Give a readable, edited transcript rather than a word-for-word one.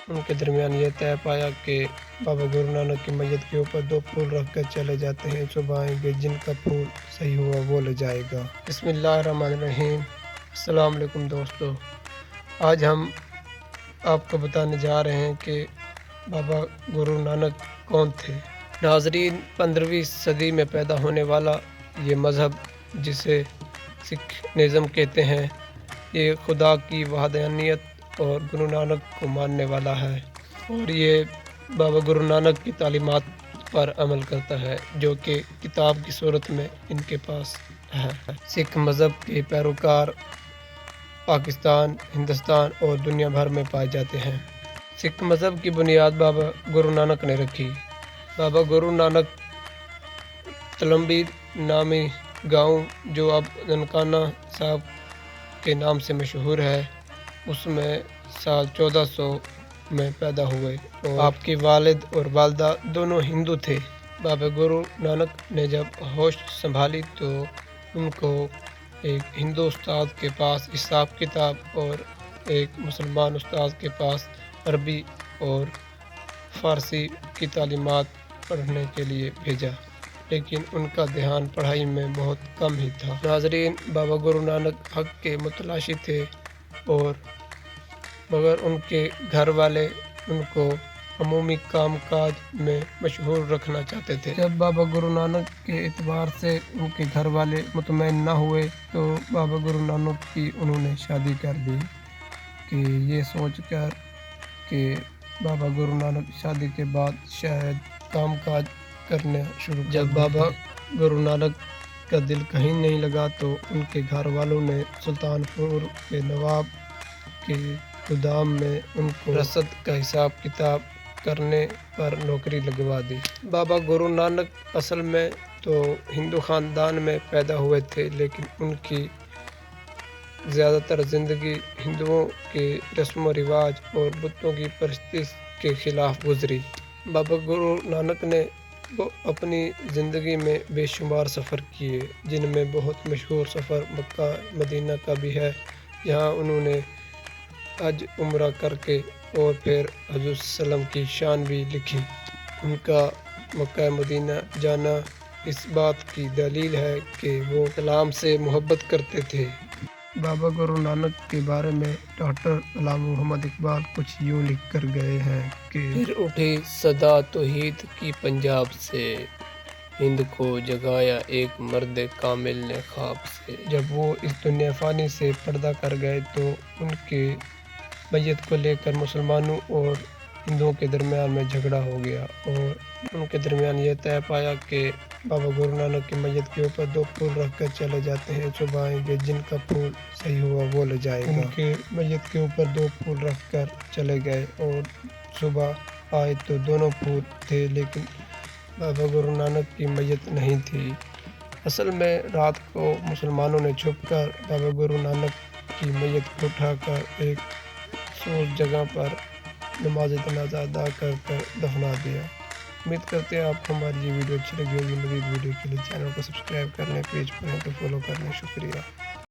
ان کے درمیان یہ طے پایا کہ بابا گرو نانک کی میت کے اوپر 2 پھول رکھ کر چلے جاتے ہیں، صبح آئیں گے، جن کا پھول صحیح ہوا وہ لے جائے گا۔ بسم اللہ الرحمن الرحیم۔ السلام علیکم دوستو، آج ہم آپ کو بتانے جا رہے ہیں کہ بابا گرو نانک کون تھے۔ ناظرین، 15ویں صدی میں پیدا ہونے والا یہ مذہب جسے سکھ نظم کہتے ہیں، یہ خدا کی وحدانیت اور گرو نانک کو ماننے والا ہے، اور یہ بابا گرو نانک کی تعلیمات پر عمل کرتا ہے جو کہ کتاب کی صورت میں ان کے پاس ہے۔ سکھ مذہب کے پیروکار پاکستان، ہندوستان اور دنیا بھر میں پائے جاتے ہیں۔ سکھ مذہب کی بنیاد بابا گرو نانک نے رکھی۔ بابا گرو نانک تلمبی نامی گاؤں جو اب ننکانہ صاحب کے نام سے مشہور ہے، اس میں سال 1400 میں پیدا ہوئے اور آپ کے والد اور والدہ دونوں ہندو تھے۔ بابا گرو نانک نے جب ہوش سنبھالی تو ان کو ایک ہندو استاد کے پاس حساب کتاب اور ایک مسلمان استاد کے پاس عربی اور فارسی کی تعلیمات پڑھنے کے لیے بھیجا، لیکن ان کا دھیان پڑھائی میں بہت کم ہی تھا۔ ناظرین، بابا گرو نانک حق کے متلاشی تھے اور مگر ان کے گھر والے ان کو عمومی کام کاج میں مشغول رکھنا چاہتے تھے۔ جب بابا گرو نانک کے اعتبار سے ان کے گھر والے مطمئن نہ ہوئے تو بابا گرو نانک کی انہوں نے شادی کر دی، کہ یہ سوچ کر کہ بابا گرو نانک شادی کے بعد شاید کام کاج کرنا شروع کر دیں۔ جب بابا گرو نانک کا دل کہیں نہیں لگا تو ان کے گھر والوں نے سلطان پور کے نواب کے گودام میں ان کو رسد کا حساب کتاب کرنے پر نوکری لگوا دی۔ بابا گرو نانک اصل میں تو ہندو خاندان میں پیدا ہوئے تھے، لیکن ان کی زیادہ تر زندگی ہندوؤں کے رسم و رواج اور بتوں کی پرستی کے خلاف گزری۔ بابا گرو نانک نے اپنی زندگی میں بے شمار سفر کیے، جن میں بہت مشہور سفر مکہ مدینہ کا بھی ہے۔ یہاں انہوں نے حج عمرہ کر کے اور پھر حضور صلی اللہ علیہ وسلم کی شان بھی لکھی۔ ان کا مکہ مدینہ جانا اس بات کی دلیل ہے کہ وہ اسلام سے محبت کرتے تھے۔ بابا گرو نانک کے بارے میں ڈاکٹر علامہ محمد اقبال کچھ یوں لکھ کر گئے ہیں کہ پھر اٹھی صدا توحید کی پنجاب سے، ہند کو جگایا ایک مرد کامل نے خواب سے۔ جب وہ اس دنیا فانی سے پردہ کر گئے تو ان کے میت کو لے کر مسلمانوں اور ہندوؤں کے درمیان میں جھگڑا ہو گیا اور ان کے درمیان یہ طے پایا کہ بابا گرو نانک کی میت کے اوپر 2 پھول رکھ کر چلے جاتے ہیں، صبح آئیں گے، جن کا پھول صحیح ہوا وہ لے جائے گا۔ ان کے میت کے اوپر 2 پھول رکھ کر چلے گئے اور صبح آئے تو دونوں پھول تھے، لیکن بابا گرو نانک کی میت نہیں تھی۔ اصل میں رات کو مسلمانوں نے چھپ کر بابا گرو نانک کی میت کو اٹھا کر ایک سوز جگہ پر نماز جنازہ ادا کر کر دفنا دیا۔ امید کرتے ہیں آپ کو ہماری یہ ویڈیو اچھی لگی ہوگی۔ مزید ویڈیو کے لیے چینل کو سبسکرائب کر لیں، پیج پر ہیں تو فالو کر لیں۔ شکریہ۔